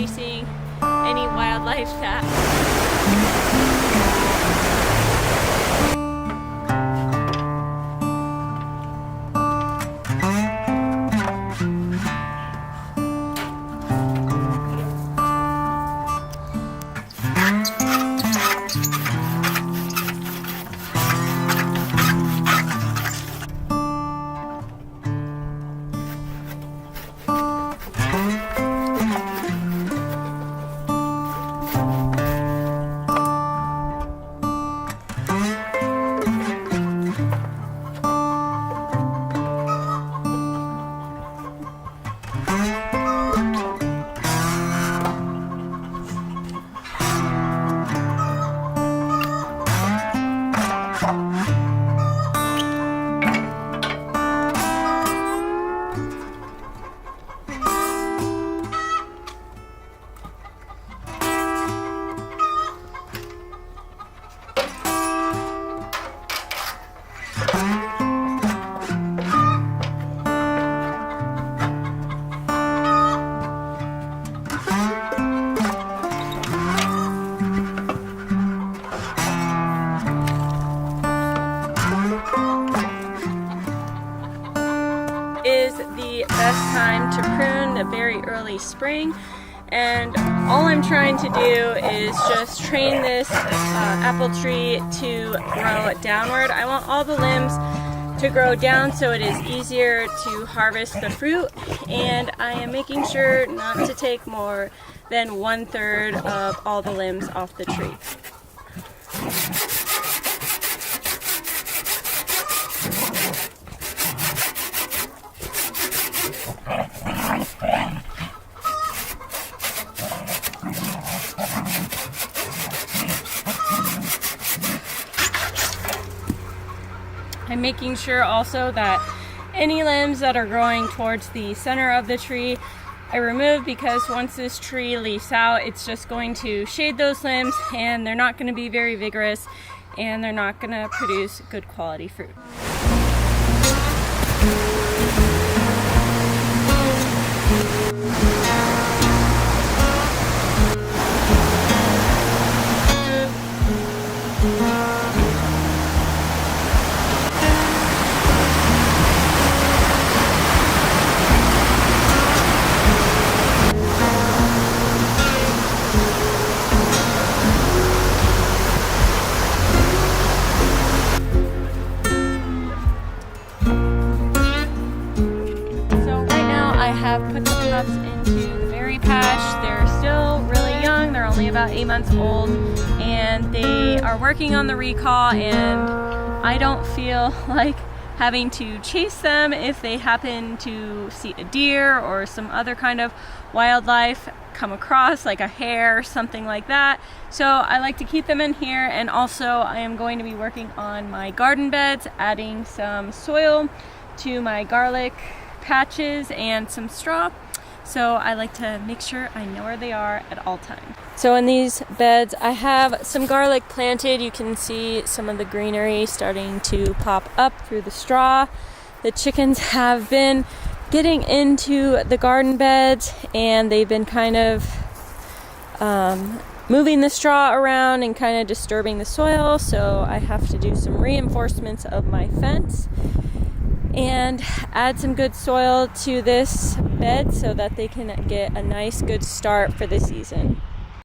chasing any wildlife that is the best time to prune, the very early spring. And all I'm trying to do is just train this apple tree to grow downward. I want all the limbs to grow down so it is easier to harvest the fruit, and I am making sure not to take more than 1/3 of all the limbs off the tree. I'm making sure also that any limbs that are growing towards the center of the tree I remove, because once this tree leaves out, it's just going to shade those limbs and they're not going to be very vigorous and they're not going to produce good quality fruit. Have put the pups into the berry patch. They're still really young. They're only about 8 months old, and they are working on the recall, and I don't feel like having to chase them if they happen to see a deer or some other kind of wildlife come across, like a hare or something like that. So I like to keep them in here, and also I am going to be working on my garden beds, adding some soil to my garlic patches and some straw. So I like to make sure I know where they are at all times. So in these beds I have some garlic planted. You can see some of the greenery starting to pop up through the straw. The chickens have been getting into the garden beds and they've been kind of moving the straw around and kind of disturbing the soil, so I have to do some reinforcements of my fence and add some good soil to this bed so that they can get a nice good start for the season.